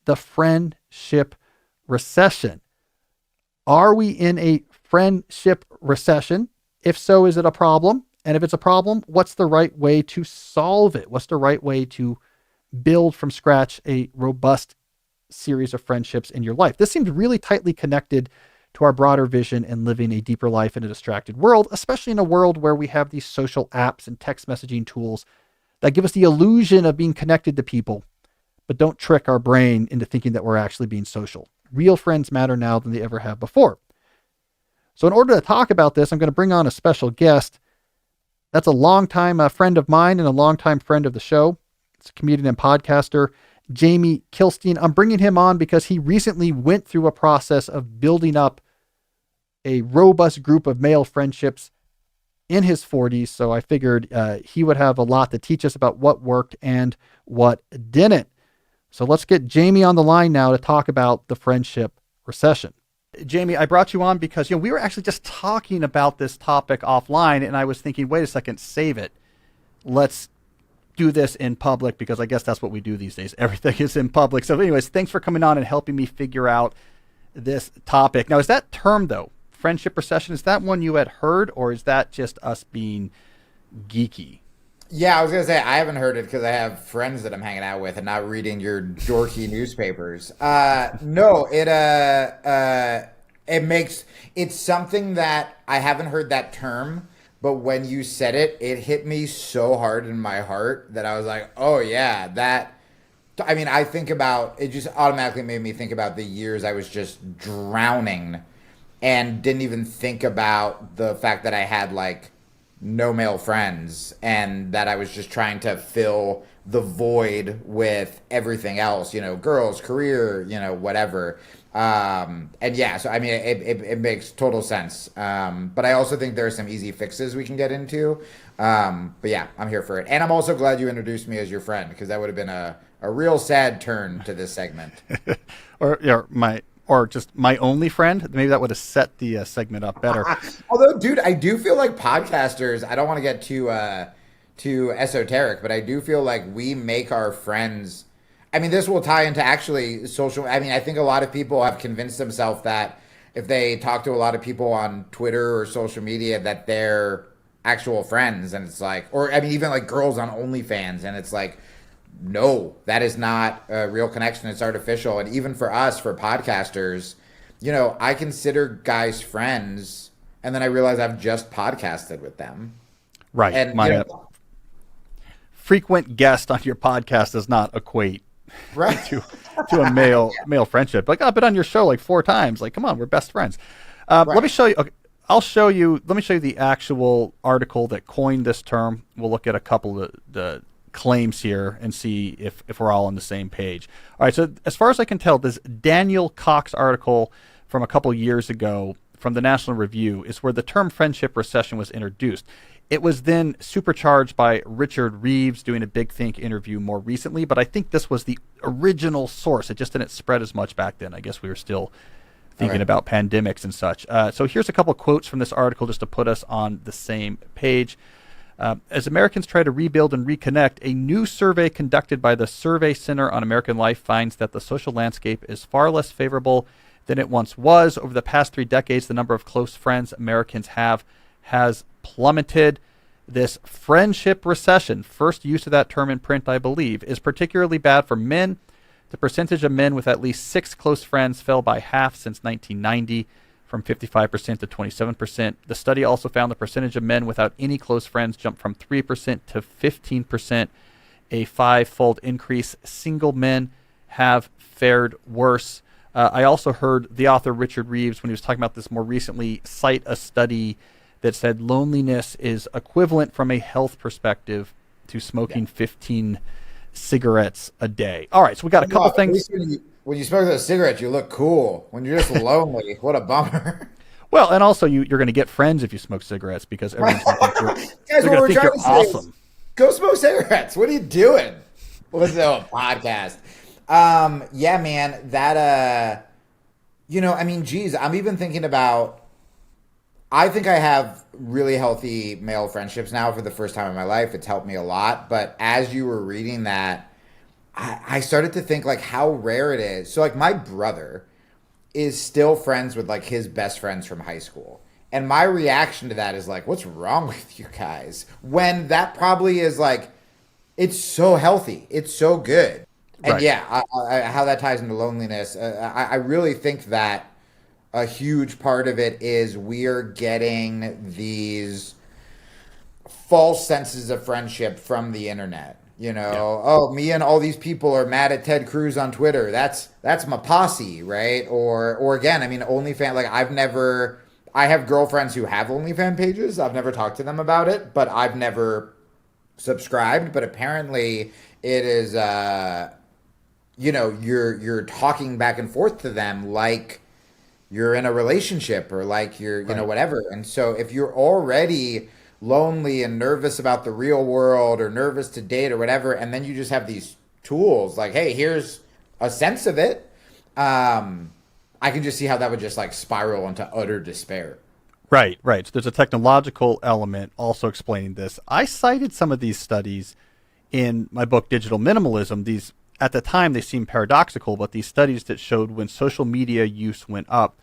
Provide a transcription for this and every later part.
the friendship recession. Are we in a friendship recession? If so, is it a problem? And if it's a problem, what's the right way to solve it? What's the right way to build from scratch a robust series of friendships in your life? This seems really tightly connected to our broader vision and living a deeper life in a distracted world, especially in a world where we have these social apps and text messaging tools that give us the illusion of being connected to people, but don't trick our brain into thinking that we're actually being social. Real friends matter now than they ever have before. So in order to talk about this, I'm going to bring on a special guest. That's a longtime friend of mine and a longtime friend of the show. It's a comedian and podcaster, Jamie Kilstein. I'm bringing him on because he recently went through a process of building up a robust group of male friendships in his 40s. So I figured he would have a lot to teach us about what worked and what didn't. So let's get Jamie on the line now to talk about the friendship recession. Jamie, I brought you on because, we were actually just talking about this topic offline, and I was thinking, wait a second, save it. Let's do this in public, because I guess that's what we do these days. Everything is in public. So anyways, thanks for coming on and helping me figure out this topic. Now, is that term, though, friendship recession, is that one you had heard, or is that just us being geeky? Yeah, I was going to say, I haven't heard it because I have friends that I'm hanging out with and not reading your dorky newspapers. No, it's something that I haven't heard that term, but when you said it, it hit me so hard in my heart that I was like, oh yeah, I think about, it just automatically made me think about the years I was just drowning and didn't even think about the fact that I had no male friends and that I was just trying to fill the void with everything else, girls, career, whatever. And yeah, so it makes total sense. But I also think there are some easy fixes we can get into. But yeah, I'm here for it. And I'm also glad you introduced me as your friend, because that would have been a real sad turn to this segment. Or just my only friend. Maybe that would have set the segment up better. Although, dude, I do feel like podcasters, I don't want to get too esoteric, but I do feel like we make our friends. This will tie into actually social. I think a lot of people have convinced themselves that if they talk to a lot of people on Twitter or social media, that they're actual friends. And it's even girls on OnlyFans. And it's no, that is not a real connection. It's artificial. And even for us, for podcasters, I consider guys friends, and then I realize I've just podcasted with them. Right. And frequent guest on your podcast does not equate to a male friendship. I've been on your show 4 times. Come on, we're best friends. Right. Let me show you. Okay, let me show you the actual article that coined this term. We'll look at a couple of the claims here and see if we're all on the same page. All right, so as far as I can tell, this Daniel Cox article from a couple years ago from the National Review is where the term friendship recession was introduced. It was then supercharged by Richard Reeves doing a Big Think interview more recently, but I think this was the original source. It just didn't spread as much back then. I guess we were still thinking about pandemics and such. So here's a couple quotes from this article just to put us on the same page. As Americans try to rebuild and reconnect, a new survey conducted by the Survey Center on American Life finds that the social landscape is far less favorable than it once was. Over the past 3 decades, the number of close friends Americans have has plummeted. This friendship recession, first use of that term in print, I believe, is particularly bad for men. The percentage of men with at least 6 close friends fell by half since 1990. From 55% to 27%. The study also found the percentage of men without any close friends jumped from 3% to 15%, a 5-fold increase. Single men have fared worse. I also heard the author Richard Reeves, when he was talking about this more recently, cite a study that said loneliness is equivalent from a health perspective to smoking 15 cigarettes a day. All right, so we got a couple things. When you smoke those cigarettes, you look cool. When you're just lonely, what a bummer. Well, and also you're going to get friends if you smoke cigarettes, because everyone's going to think you're awesome. Go smoke cigarettes. What are you doing? Listen to a podcast. Yeah, man, that, geez, I'm even thinking about, I think I have really healthy male friendships now for the first time in my life. It's helped me a lot. But as you were reading that, I started to think like how rare it is. So like my brother is still friends with like his best friends from high school. And my reaction to that is like, what's wrong with you guys? When that probably is like, it's so healthy. It's so good. And Right. yeah, how that ties into loneliness. I really think that a huge part of it is we're getting these false senses of friendship from the internet. You Yeah. know, oh, me and all these people are mad at Ted Cruz on Twitter. That's my posse, right? Or again, I mean, OnlyFans. Like I have girlfriends who have OnlyFans pages. I've never talked to them about it, but I've never subscribed. But apparently, it is. You're talking back and forth to them like you're in a relationship or like you're, Right. whatever. And so if you're already lonely and nervous about the real world or nervous to date or whatever, and then you just have these tools like, hey, here's a sense of it. I can just see how that would just like spiral into utter despair. Right, right. So there's a technological element also explaining this. I cited some of these studies in my book, Digital Minimalism. These, at the time, they seemed paradoxical, but these studies that showed when social media use went up,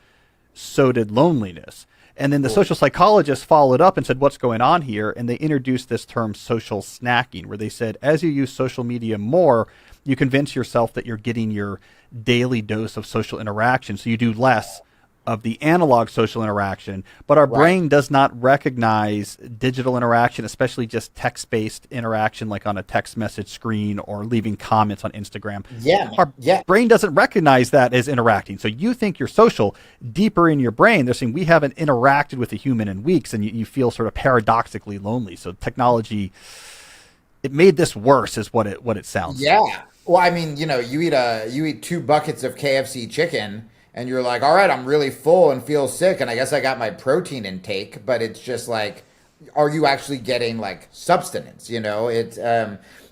so did loneliness. And then the Cool. social psychologists followed up and said, what's going on here? And they introduced this term social snacking, where they said, as you use social media more, you convince yourself that you're getting your daily dose of social interaction. So you do less of the analog social interaction, but our Right. brain does not recognize digital interaction, especially just text-based interaction, like on a text message screen or leaving comments on Instagram. Yeah, man. Our Yeah. brain doesn't recognize that as interacting. So you think you're social. Deeper in your brain, they're saying we haven't interacted with a human in weeks, and you feel sort of paradoxically lonely. So technology, it made this worse, is what it sounds. Yeah. Well, I mean, you eat 2 buckets of KFC chicken and you're like, all right, I'm really full and feel sick, and I guess I got my protein intake, but it's just like, are you actually getting like substance? It's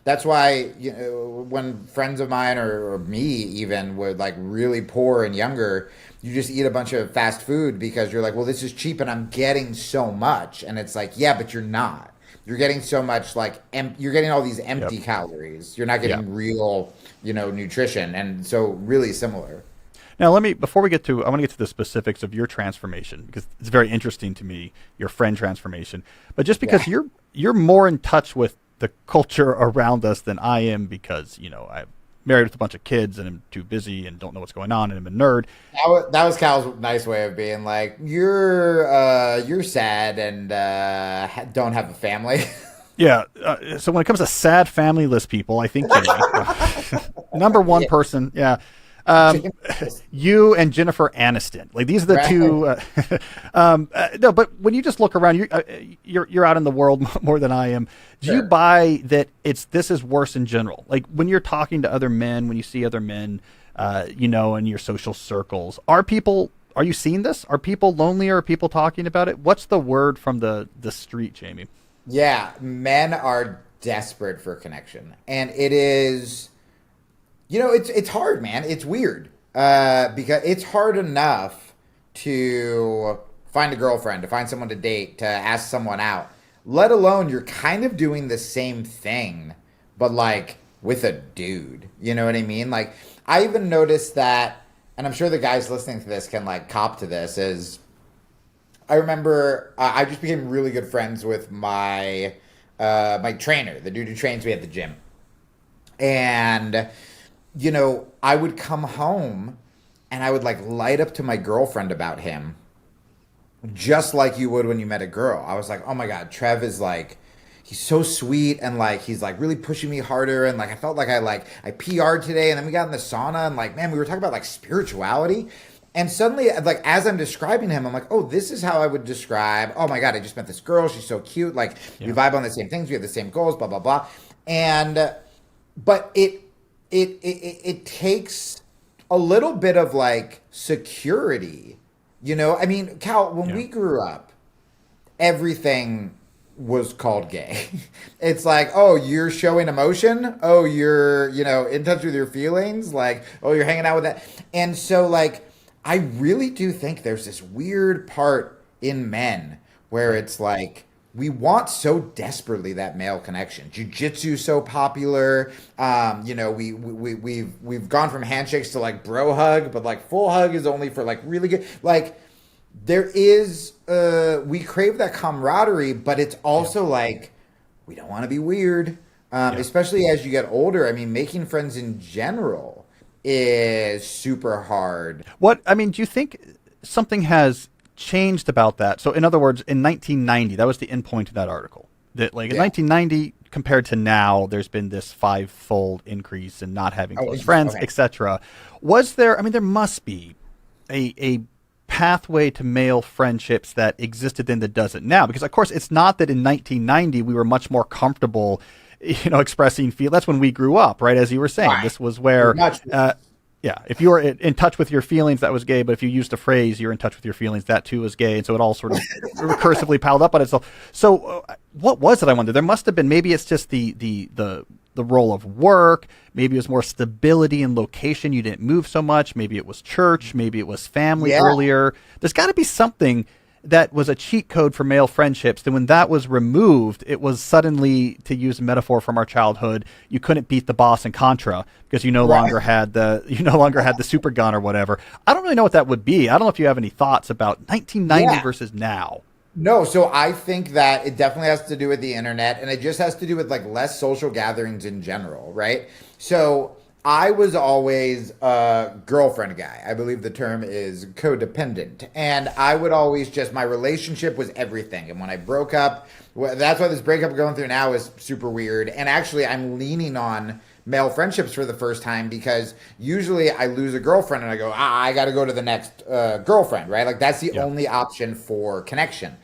that's why when friends of mine or me even were like really poor and younger, you just eat a bunch of fast food because you're like, well, this is cheap and I'm getting so much, and it's like, yeah, but you're not. You're getting so much like you're getting all these Yep. empty calories. You're not Yeah. getting real, nutrition, and so really similar. Now, before we get to, I want to get to the specifics of your transformation because it's very interesting to me, your friend transformation. But just Yeah. because you're more in touch with the culture around us than I am, because I'm married with a bunch of kids and I'm too busy and don't know what's going on and I'm a nerd. That was Cal's nice way of being like, you're sad and don't have a family. Yeah. So when it comes to sad familyless people, I think Jamie, number one Yeah. person, yeah. Um, you and Jennifer Aniston, like these are the Right. two. No, but when you just look around, you're out in the world more than I am. Do you Sure. buy that this is worse in general? Like when you're talking to other men, when you see other men, in your social circles, are you seeing this? Are people lonely? Are people talking about it? What's the word from the street, Jamie? Yeah, men are desperate for connection, and it is, it's hard, man. It's weird because it's hard enough to find a girlfriend, to find someone to date, to ask someone out. Let alone you're kind of doing the same thing, but like with a dude. You know what I mean? Like I even noticed that, and I'm sure the guys listening to this can like cop to this. Is I remember I just became really good friends with my trainer, the dude who trains me at the gym, and I would come home and I would like light up to my girlfriend about him, just like you would when you met a girl. I was like, oh my god, Trev is like. He's so sweet and like he's like really pushing me harder, and like I felt like I PR'd today, and then we got in the sauna and like man, we were talking about like spirituality. And suddenly, like as I'm describing him, I'm like, oh, this is how I would describe. Oh my god, I just met this girl. She's so cute. Like we Yeah. vibe on the same things. We have the same goals. Blah blah blah. And but it takes a little bit of like security. I mean, Cal, when Yeah. we grew up, everything was called gay. It's like, oh, you're showing emotion. Oh, you're, in touch with your feelings. Like, oh, you're hanging out with that. And so, like, I really do think there's this weird part in men where it's like we want so desperately that male connection. Jiu-jitsu so popular. We've gone from handshakes to like bro hug, but like full hug is only for like really good. Like there is, we crave that camaraderie, but it's also like we don't want to be weird, especially as you get older. I mean, making friends in general is super hard. Do you think something has changed about that? So in other words, in 1990, that was the end point of that article, that like in 1990 compared to now, there's been this 5-fold increase in not having close friends, etc. Was there, there must be a pathway to male friendships that existed then that doesn't now, because of course it's not that in 1990 we were much more comfortable expressing feel. That's when we grew up, right? As you were saying, this was where if you were in touch with your feelings, that was gay. But if you used a phrase, you're in touch with your feelings, that too was gay. And so it all sort of recursively piled up on itself. So what was it, I wonder? There must have been, maybe it's just the role of work. Maybe it was more stability and location. You didn't move so much. Maybe it was church. Maybe it was family earlier. There's got to be something that was a cheat code for male friendships. Then when that was removed, it was suddenly, to use a metaphor from our childhood, you couldn't beat the boss in Contra because you no longer had the super gun or whatever. I don't really know what that would be. I don't know if you have any thoughts about 1990 versus now. No, so I think that it definitely has to do with the internet, and it just has to do with like less social gatherings in general, right? So I was always a girlfriend guy. I believe the term is codependent. And I would always my relationship was everything. And when I broke up, that's why this breakup I'm going through now is super weird. And actually, I'm leaning on male friendships for the first time, because usually I lose a girlfriend and I go, I got to go to the next girlfriend, right? Like that's the only option for connection.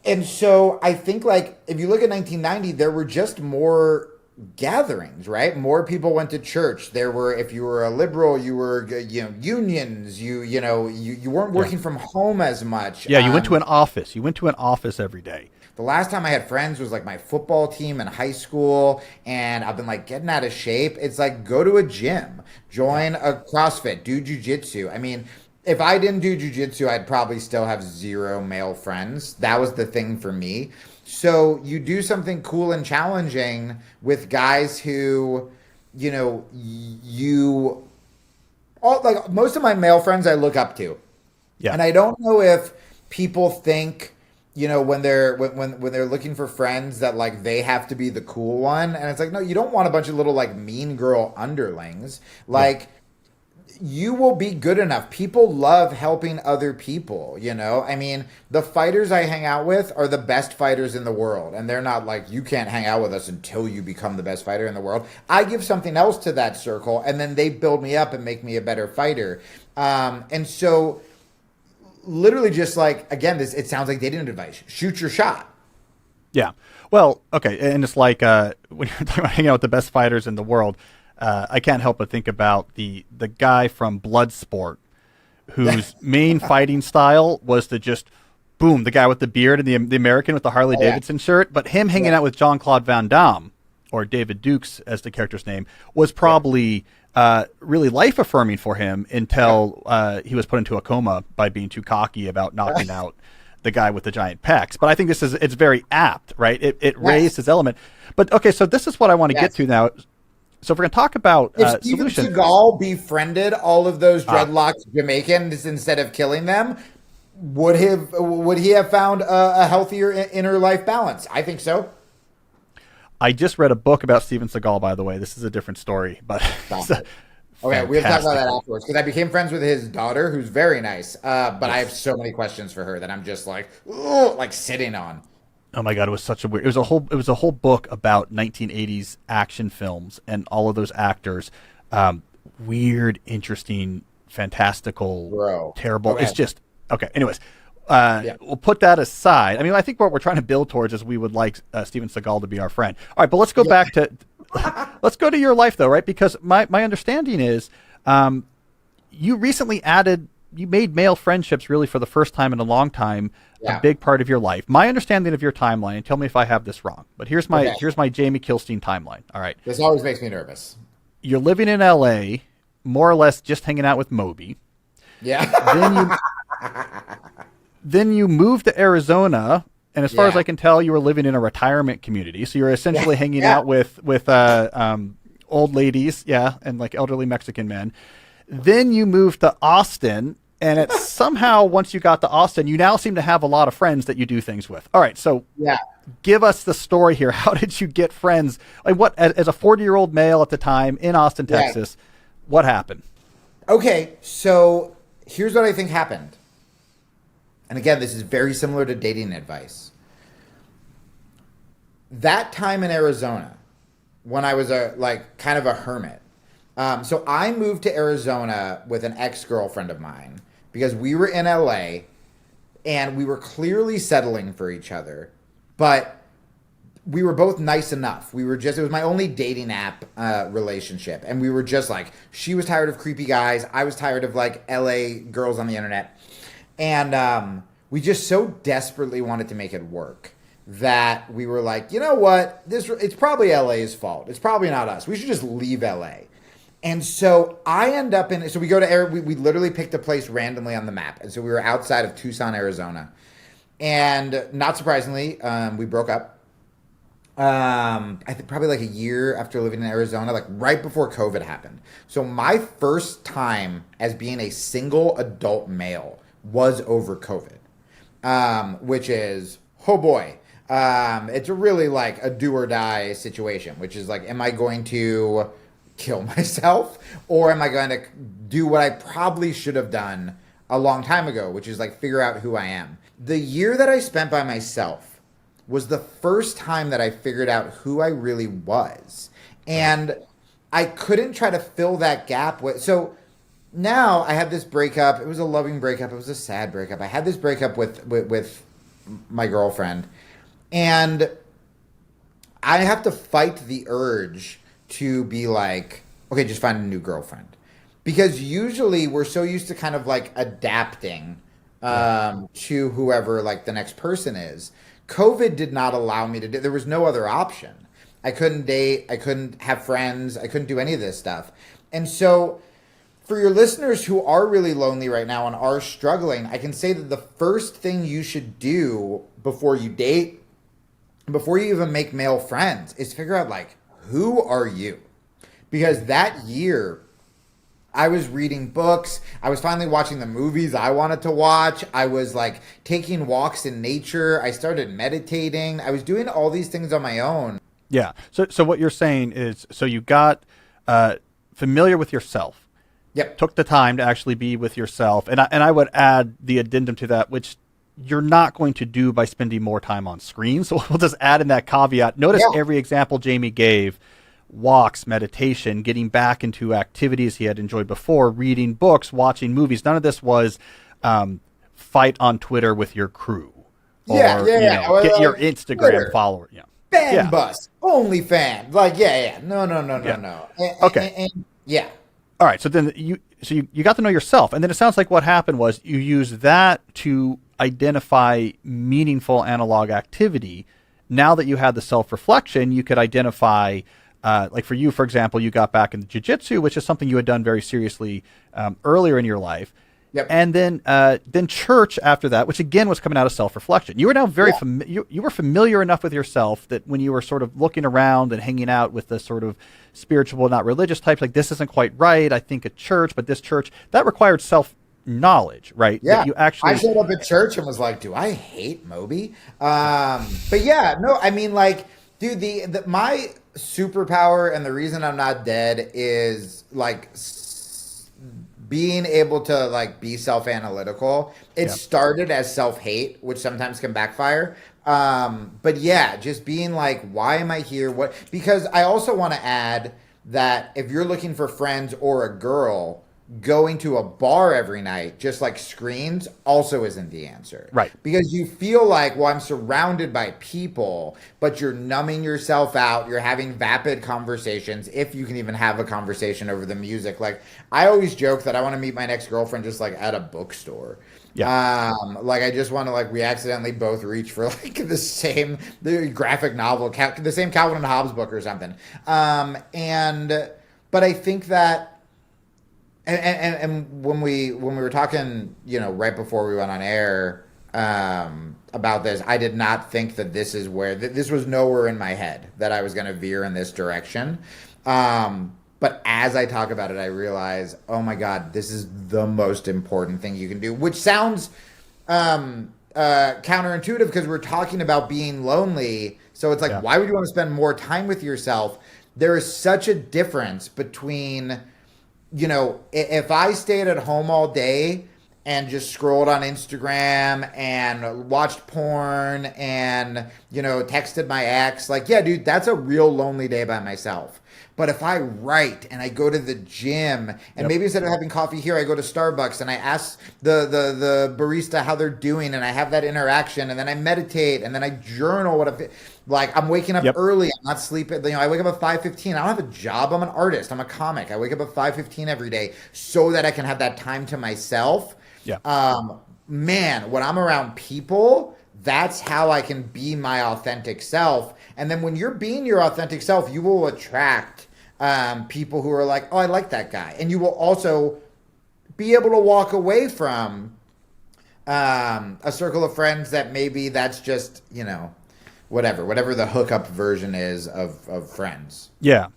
And so I think like if you look at 1990, there were just more gatherings, right? More people went to church. There were, if you were a liberal, you were, unions. You weren't working from home as much. Yeah, you went to an office. You went to an office every day. The last time I had friends was like my football team in high school, and I've been like getting out of shape. It's like go to a gym, join a CrossFit, do jiu-jitsu. I mean, if I didn't do jiu-jitsu, I'd probably still have 0 male friends. That was the thing for me. So you do something cool and challenging with guys who, like most of my male friends I look up to. Yeah. And I don't know if people think, when they're looking for friends that like they have to be the cool one. And it's like, no, you don't want a bunch of little like mean girl underlings. Like you will be good enough. People love helping other people, I mean, the fighters I hang out with are the best fighters in the world. And they're not like, you can't hang out with us until you become the best fighter in the world. I give something else to that circle, and then they build me up and make me a better fighter. And so literally just like, again, it sounds like dating advice. Shoot your shot. Yeah. Well, okay. And it's like when you're talking about hanging out with the best fighters in the world, I can't help but think about the guy from Bloodsport, whose main fighting style was to just, boom, the guy with the beard and the American with the Harley Davidson shirt. But him hanging out with Jean-Claude Van Damme, or David Dukes as the character's name, was probably really life-affirming for him until he was put into a coma by being too cocky about knocking out the guy with the giant pecs. But I think it's very apt, right? It raised his element. But okay, so this is what I want to get to now. So if we're going to talk about if Steven Seagal befriended all of those dreadlocked Jamaicans instead of killing them, would he have found a healthier inner life balance? I think so. I just read a book about Steven Seagal, by the way. This is a different story, but okay, we have to talk about that afterwards, because I became friends with his daughter, who's very nice. But I have so many questions for her that I'm just like sitting on. Oh my God, it was such a weird. It was a whole book about 1980s action films and all of those actors. Weird, interesting, fantastical, terrible. Okay. It's just okay. Anyways, we'll put that aside. I mean, I think what we're trying to build towards is we would like Steven Seagal to be our friend. All right, but let's go back to let's go to your life though, right? Because my understanding is you recently you made male friendships really for the first time in a long time, a big part of your life. My understanding of your timeline, and tell me if I have this wrong, but here's my Jamie Kilstein timeline. All right. This always makes me nervous. You're living in LA, more or less just hanging out with Moby. Yeah. Then you move to Arizona And as far as I can tell, you were living in a retirement community. So you're essentially hanging out with old ladies, and like elderly Mexican men. Then you moved to Austin, and it's somehow once you got to Austin, you now seem to have a lot of friends that you do things with. All right, so give us the story here. How did you get friends? Like what, as a 40-year-old male at the time in Austin, Texas, what happened? Okay, so here's what I think happened. And again, this is very similar to dating advice. That time in Arizona, when I was kind of a hermit. So I moved to Arizona with an ex-girlfriend of mine because we were in LA and we were clearly settling for each other, but we were both nice enough. It was my only dating app relationship. And we were just like, she was tired of creepy guys. I was tired of like LA girls on the internet. And we just so desperately wanted to make it work that we were like, you know what? It's probably LA's fault. It's probably not us. We should just leave LA. And so I end up so we go to we literally picked a place randomly on the map. And so we were outside of Tucson, Arizona. And not surprisingly, we broke up. I think probably like a year after living in Arizona, like right before COVID happened. So my first time as being a single adult male was over COVID, which is, oh boy. It's really like a do or die situation, which is like, am I going to kill myself or am I going to do what I probably should have done a long time ago, which is like figure out who I am. The year that I spent by myself was the first time that I figured out who I really was. And I couldn't try to fill that gap so now I had this breakup. It was a loving breakup. It was a sad breakup. I had this breakup with my girlfriend. And I have to fight the urge to be like, okay, just find a new girlfriend. Because usually we're so used to kind of like adapting to whoever like the next person is. COVID did not allow me to do, there was no other option. I couldn't date. I couldn't have friends. I couldn't do any of this stuff. And so for your listeners who are really lonely right now and are struggling, I can say that the first thing you should do before you date, before you even make male friends, is figure out like, who are you? Because that year I was reading books. I was finally watching the movies I wanted to watch. I was like taking walks in nature. I started meditating. I was doing all these things on my own. Yeah. So what you're saying is, so you got familiar with yourself. Yep. Took the time to actually be with yourself. And I would add the addendum to that, which you're not going to do by spending more time on screen. So we'll just add in that caveat. Notice every example Jamie gave: walks, meditation, getting back into activities he had enjoyed before, reading books, watching movies. None of this was fight on Twitter with your crew. Or, get your Instagram Twitter follower. Yeah. Fan bus. Only fan. Like, No. Okay. Yeah. All right. So then you got to know yourself. And then it sounds like what happened was you used that to identify meaningful analog activity. Now that you had the self-reflection, you could identify, like for you, for example, you got back into jiu-jitsu, which is something you had done very seriously earlier in your life. Yep. And then church after that, which again was coming out of self-reflection. You were now very you were familiar enough with yourself that when you were sort of looking around and hanging out with the sort of spiritual, not religious types, like this isn't quite right. I think a church, but this church, that required self-knowledge, right? Yeah. That you actually, I showed up at church and was like, do I hate Moby? But yeah, no, I mean, like, dude, my superpower and the reason I'm not dead is like being able to like be self-analytical. It started as self-hate, which sometimes can backfire. But yeah, just being like, why am I here? What? Because I also want to add that if you're looking for friends or a girl, going to a bar every night, just like screens, also isn't the answer. Right. Because you feel like, well, I'm surrounded by people, but you're numbing yourself out. You're having vapid conversations, if you can even have a conversation over the music. Like, I always joke that I want to meet my next girlfriend just like at a bookstore. Yeah. Like I just want to like, we accidentally both reach for like the graphic novel, the same Calvin and Hobbes book or something. But I think that, and when we were talking, right before we went on air, about this. I did not think that this is where this was nowhere in my head that I was going to veer in this direction. But as I talk about it, I realize, oh my God, this is the most important thing you can do, which sounds counterintuitive because we're talking about being lonely. So it's like, why would you want to spend more time with yourself? There is such a difference between, if I stayed at home all day and just scrolled on Instagram and watched porn and, texted my ex, like, yeah, dude, that's a real lonely day by myself. But if I write and I go to the gym and maybe instead of having coffee here, I go to Starbucks and I ask the barista how they're doing and I have that interaction and then I meditate and then I journal I'm waking up early. I'm not sleeping. I wake up at 5:15. I don't have a job. I'm an artist. I'm a comic. I wake up at 5:15 every day so that I can have that time to myself. Man, when I'm around people, that's how I can be my authentic self. And then when you're being your authentic self, you will attract people who are like, oh, I like that guy. And you will also be able to walk away from a circle of friends that maybe that's just, whatever the hookup version is of friends. Yeah.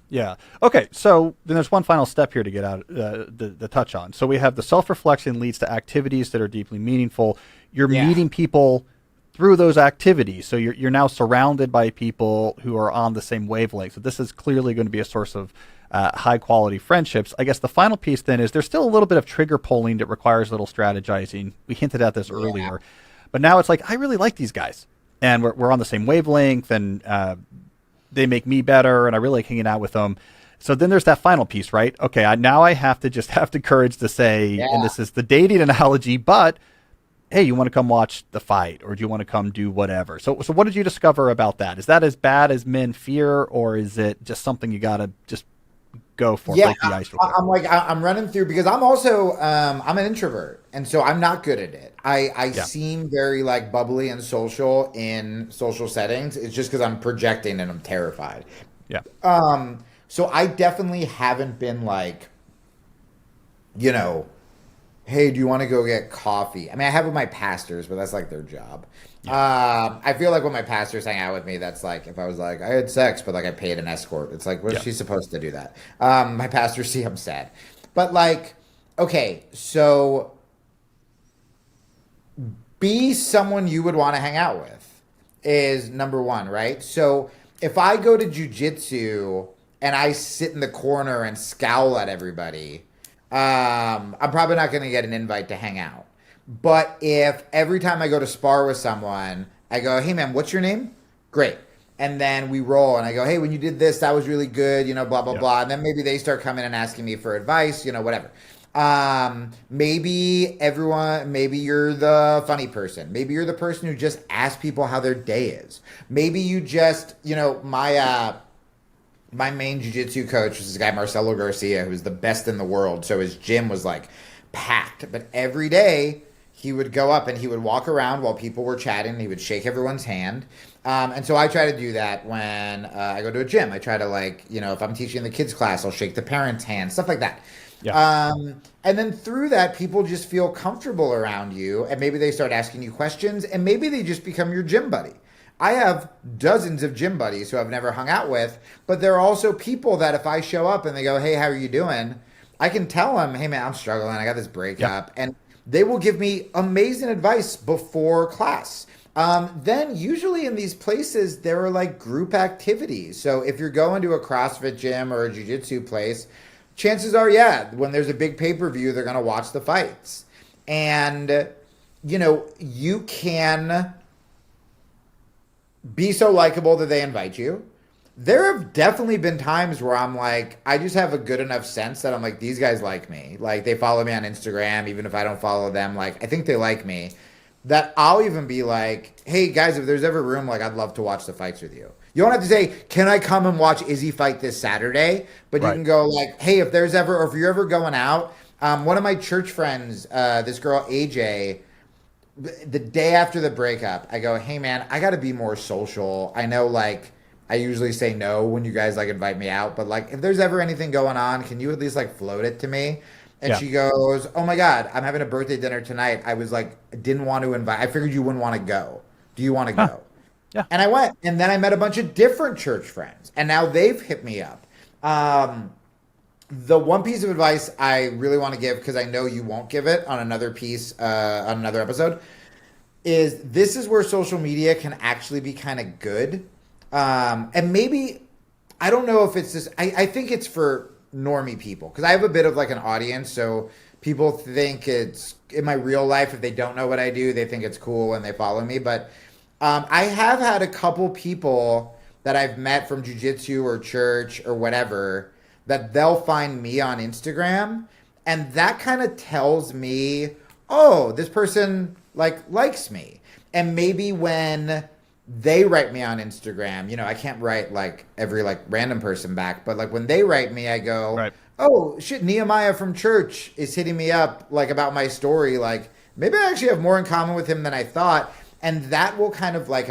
Okay, so then there's one final step here to get out, the touch on. So we have the self-reflection leads to activities that are deeply meaningful. You're meeting people through those activities. So you're now surrounded by people who are on the same wavelength. So this is clearly going to be a source of high quality friendships. I guess the final piece then is there's still a little bit of trigger pulling that requires a little strategizing. We hinted at this earlier, but now it's like, I really like these guys and we're on the same wavelength and they make me better and I really like hanging out with them. So then there's that final piece, right? Okay, now I have to just have the courage to say, and this is the dating analogy, but hey, you want to come watch the fight or do you want to come do whatever? So what did you discover about that? Is that as bad as men fear or is it just something you got to just go for? Yeah, I'm running through because I'm also, I'm an introvert. And so I'm not good at it. I seem very like bubbly and social in social settings. It's just because I'm projecting and I'm terrified. Yeah. So I definitely haven't been like, hey, do you want to go get coffee? I mean, I have with my pastors, but that's like their job. Yeah. I feel like when my pastors hang out with me, that's like if I was like, I had sex, but like I paid an escort. It's like, what is she supposed to do that? My pastors see I'm sad. But like, okay, so be someone you would want to hang out with is number one, right? So if I go to jujitsu and I sit in the corner and scowl at everybody, I'm probably not going to get an invite to hang out. But if every time I go to spar with someone, I go, hey, man, what's your name? Great. And then we roll and I go, hey, when you did this, that was really good, blah, blah, blah. And then maybe they start coming and asking me for advice, whatever. Maybe you're the funny person. Maybe you're the person who just asks people how their day is. Maybe you just, my main jiu-jitsu coach was this guy, Marcelo Garcia, who was the best in the world. So his gym was like packed. But every day he would go up and he would walk around while people were chatting. He would shake everyone's hand. And so I try to do that when I go to a gym. I try to if I'm teaching the kids class, I'll shake the parents' hand, stuff like that. Yeah. And then through that, people just feel comfortable around you. And maybe they start asking you questions. And maybe they just become your gym buddy. I have dozens of gym buddies who I've never hung out with, but there are also people that if I show up and they go, hey, how are you doing? I can tell them, hey, man, I'm struggling. I got this breakup. And they will give me amazing advice before class. Then usually in these places, there are like group activities. So if you're going to a CrossFit gym or a jiu-jitsu place, chances are, when there's a big pay-per-view, they're going to watch the fights. And, you can be so likable that they invite you. There have definitely been times where I'm like, I just have a good enough sense that I'm like, these guys like me. Like they follow me on Instagram, even if I don't follow them. Like, I think they like me. That I'll even be like, hey guys, if there's ever room, like I'd love to watch the fights with you. You don't have to say, can I come and watch Izzy fight this Saturday? But you can go like, hey, if you're ever going out, one of my church friends, this girl, AJ, the day after the breakup, I go, hey man, I got to be more social. I know like I usually say no when you guys like invite me out, but like if there's ever anything going on, can you at least like float it to me? And she goes, "Oh my God, I'm having a birthday dinner tonight. I was like, didn't want to invite. I figured you wouldn't want to go. Do you want to Huh. go?" Yeah. And I went. And then I met a bunch of different church friends. And now they've hit me up. The one piece of advice I really want to give, because I know you won't give it on another piece, on another episode, is this is where social media can actually be kind of good. And maybe, I don't know if it's this, I think it's for normie people, because I have a bit of like an audience. So people think it's in my real life, if they don't know what I do, they think it's cool and they follow me. But I have had a couple people that I've met from jujitsu or church or whatever that they'll find me on Instagram, and that kind of tells me, oh, this person like likes me. And maybe when they write me on Instagram, you know, I can't write like every like random person back, but like when they write me, I go, Right. oh shit, Nehemiah from church is hitting me up like about my story. Like maybe I actually have more in common with him than I thought. And that will kind of like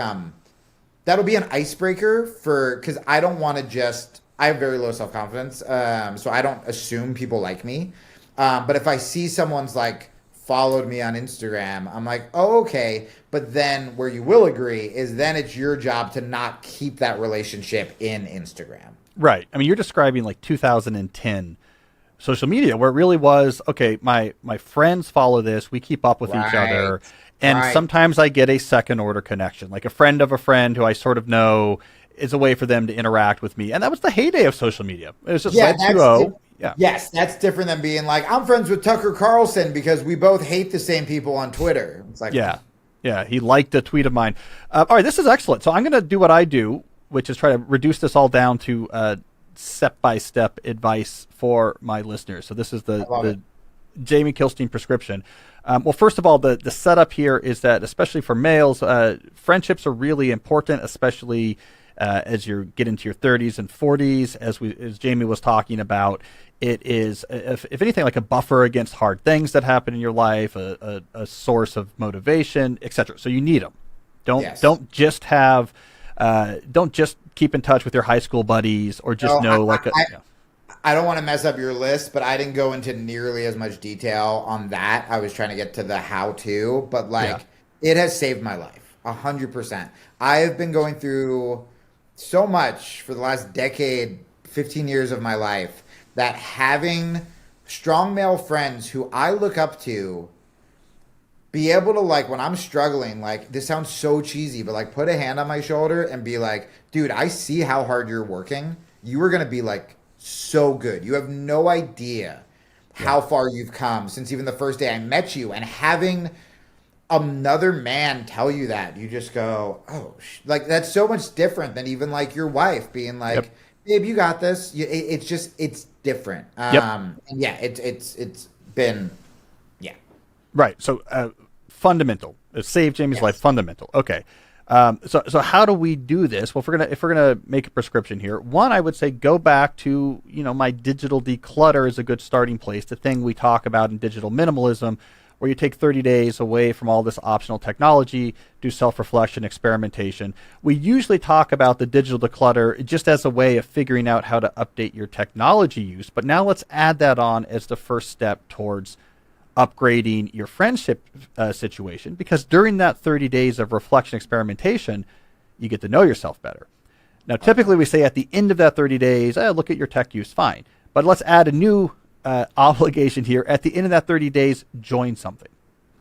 that'll be an icebreaker for, because I don't want to just, I have very low self-confidence, so I don't assume people like me. But if I see someone's like followed me on Instagram, I'm like, oh, okay. But then where you will agree is then it's your job to not keep that relationship in Instagram. Right. I mean, you're describing like 2010 social media, where it really was, okay, my friends follow this, we keep up with each other, and sometimes I get a second order connection, like a friend of a friend who I sort of know is a way for them to interact with me. And that was the heyday of social media. It was just Red 2.0. Yeah. Yes, that's different than being like, I'm friends with Tucker Carlson because we both hate the same people on Twitter. It's like, yeah, he liked a tweet of mine. All right, this is excellent. So I'm going to do what I do, which is try to reduce this all down to step-by-step advice for my listeners. So this is the Jamie Kilstein prescription. Well, first of all, the setup here is that, especially for males, friendships are really important, especially as you get into your 30s and 40s. As Jamie was talking about, it is, if anything, like a buffer against hard things that happen in your life, a source of motivation, etc. So you need them. Don't just keep in touch with your high school buddies, or just I don't want to mess up your list, but I didn't go into nearly as much detail on that. I was trying to get to the how-to, but it has saved my life 100%. I have been going through so much for the last decade, 15 years of my life, that having strong male friends who I look up to, be able to, like, when I'm struggling, like, this sounds so cheesy, but like put a hand on my shoulder and be like, dude, I see how hard you're working. You are going to be like so good. You have no idea how far you've come since even the first day I met you. And having another man tell you that, you just go, oh, like, that's so much different than even like your wife being like, babe, you got this. It's different. And it's been, right. So fundamental. It saved Jamie's life. Fundamental. Okay. So how do we do this? Well, if we're gonna make a prescription here, one, I would say go back to, my digital declutter is a good starting place. The thing we talk about in digital minimalism, where you take 30 days away from all this optional technology, do self-reflection, experimentation. We usually talk about the digital declutter just as a way of figuring out how to update your technology use. But now let's add that on as the first step towards upgrading your friendship situation, because during that 30 days of reflection experimentation, you get to know yourself better. Now, typically we say at the end of that 30 days, look at your tech use, fine. But let's add a new obligation here. At the end of that 30 days, join something.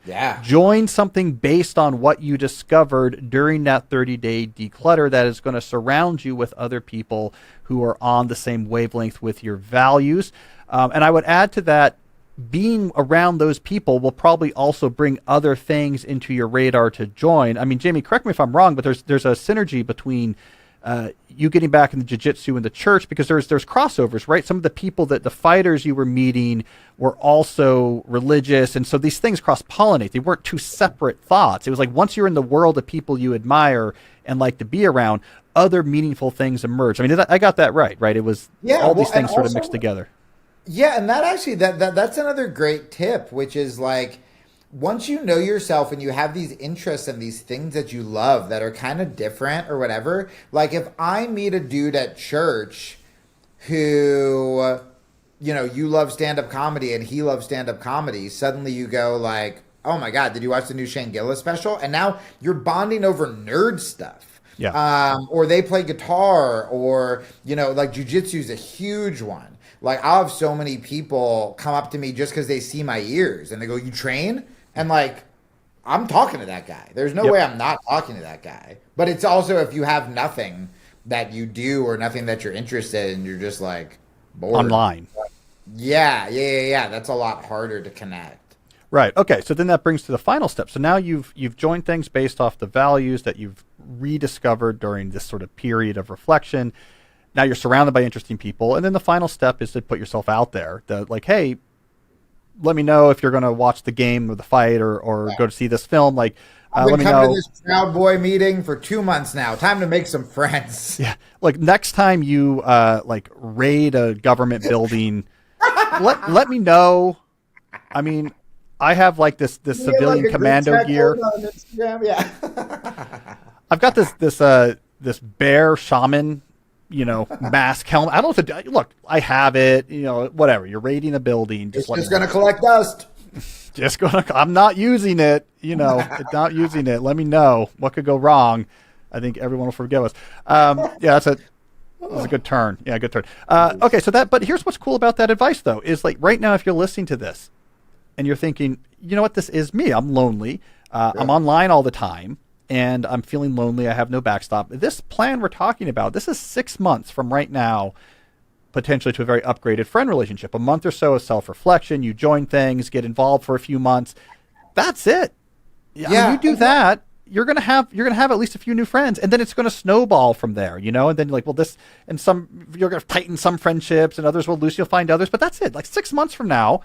Yeah. Join something based on what you discovered during that 30-day declutter that is going to surround you with other people who are on the same wavelength with your values. And I would add to that, being around those people will probably also bring other things into your radar to join. I mean, Jamie, correct me if I'm wrong, but there's a synergy between you getting back in the jiu-jitsu and the church, because there's crossovers, right? Some of the people that the fighters you were meeting were also religious, and so these things cross-pollinate. They weren't two separate thoughts. It was like once you're in the world of people you admire and like to be around, other meaningful things emerge. I mean, I got that right? It was all these things sort of mixed together. Yeah, and that actually that's another great tip, which is like, once you know yourself and you have these interests and these things that you love that are kind of different or whatever, like if I meet a dude at church who, you love stand-up comedy and he loves stand-up comedy, suddenly you go like, oh my God, did you watch the new Shane Gillis special? And now you're bonding over nerd stuff. Yeah. Or they play guitar, or, like jujitsu is a huge one. Like, I'll have so many people come up to me just because they see my ears and they go, you train? And like, I'm talking to that guy. There's no way I'm not talking to that guy. But it's also if you have nothing that you do or nothing that you're interested in, you're just like bored. Online. Yeah. That's a lot harder to connect. Right. Okay. So then that brings to the final step. So now you've joined things based off the values that you've rediscovered during this sort of period of reflection. Now you're surrounded by interesting people. And then the final step is to put yourself out there. Like, hey, let me know if you're going to watch the game or the fight or go to see this film. Like, I've been let me coming know. to this Proud Boy meeting for 2 months now. Time to make some friends. Yeah. Like next time you like raid a government building, let me know. I mean, I have like this civilian commando gear. Yeah. I've got this bear shaman, mask helmet. I don't know if look, I have it, whatever. You're raiding a building. It's just going to collect dust. I'm not using it, not using it. Let me know what could go wrong. I think everyone will forgive us. Yeah, that was a good turn. Yeah, good turn. Okay, but here's what's cool about that advice though, is like right now, if you're listening to this and you're thinking, you know what, this is me. I'm lonely. I'm online all the time and I'm feeling lonely. I have no backstop. This plan we're talking about, this is 6 months from right now, potentially to a very upgraded friend relationship. A month or so of self-reflection. You join things, get involved for a few monthts. That's it. Yeah. I mean, you do that, you're gonna have at least a few new friends, and then it's gonna snowball from there, and then like, well, this and you're gonna tighten some friendships, and others will lose. You'll find others, but that's it. Like 6 months from now,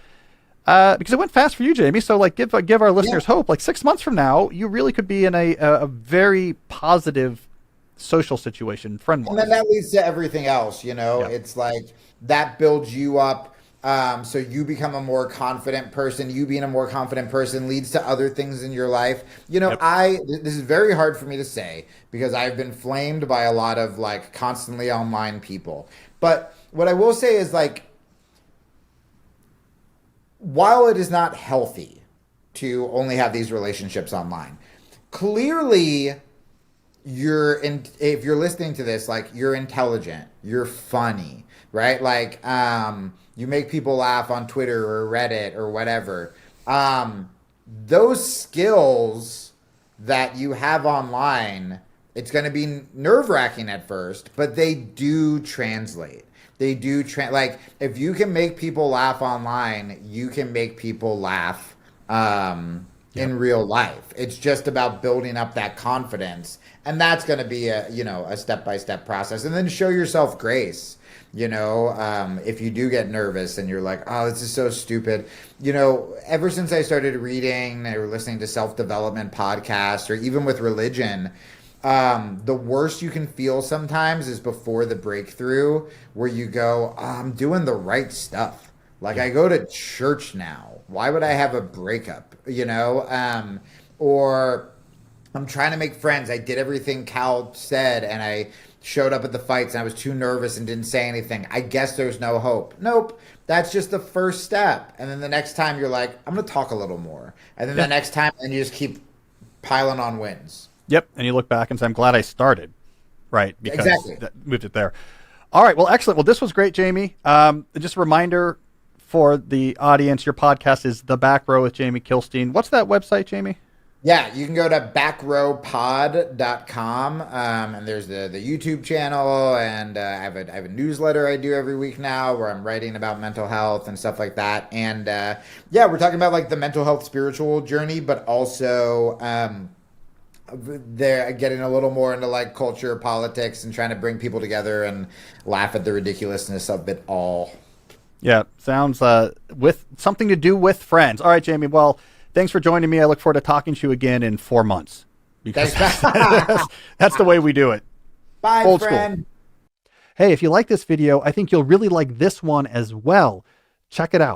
because it went fast for you, Jamie. So like, give our listeners hope. Like 6 months from now, you really could be in a very positive social situation, friend wise. And then that leads to everything else, It's like that builds you up, so you become a more confident person. You being a more confident person leads to other things in your life. This is very hard for me to say because I've been flamed by a lot of like constantly online people. But what I will say is like, while it is not healthy to only have these relationships online, clearly if you're listening to this, like you're intelligent, you're funny, right? Like, you make people laugh on Twitter or Reddit or whatever. Those skills that you have online, it's going to be nerve-wracking at first, but they do translate. Like if you can make people laugh online, you can make people laugh, in real life. It's just about building up that confidence. And that's going to be a step-by-step process. And then show yourself grace, if you do get nervous and you're like, oh, this is so stupid. Ever since I started reading or listening to self-development podcasts or even with religion, the worst you can feel sometimes is before the breakthrough where you go, oh, I'm doing the right stuff. Like I go to church now. Why would I have a breakup? Or I'm trying to make friends. I did everything Cal said and I showed up at the fights and I was too nervous and didn't say anything. I guess there's no hope. Nope. That's just the first step. And then the next time you're like, I'm going to talk a little more. And then the next time, and you just keep piling on wins. Yep. And you look back and say, I'm glad I started. Right. Because that moved it there. All right. Well, excellent. Well, this was great, Jamie. Just a reminder for the audience, your podcast is The Back Row with Jamie Kilstein. What's that website, Jamie? Yeah, you can go to backrowpod.com, and there's the YouTube channel, and I have a newsletter I do every week now where I'm writing about mental health and stuff like that. And we're talking about like the mental health spiritual journey, but also they're getting a little more into like culture, politics, and trying to bring people together and laugh at the ridiculousness of it all. Yeah, sounds with something to do with friends. All right, Jamie. Well, thanks for joining me. I look forward to talking to you again in 4 months. Because that's the way we do it. Bye, Old friend. School. Hey, if you like this video, I think you'll really like this one as well. Check it out.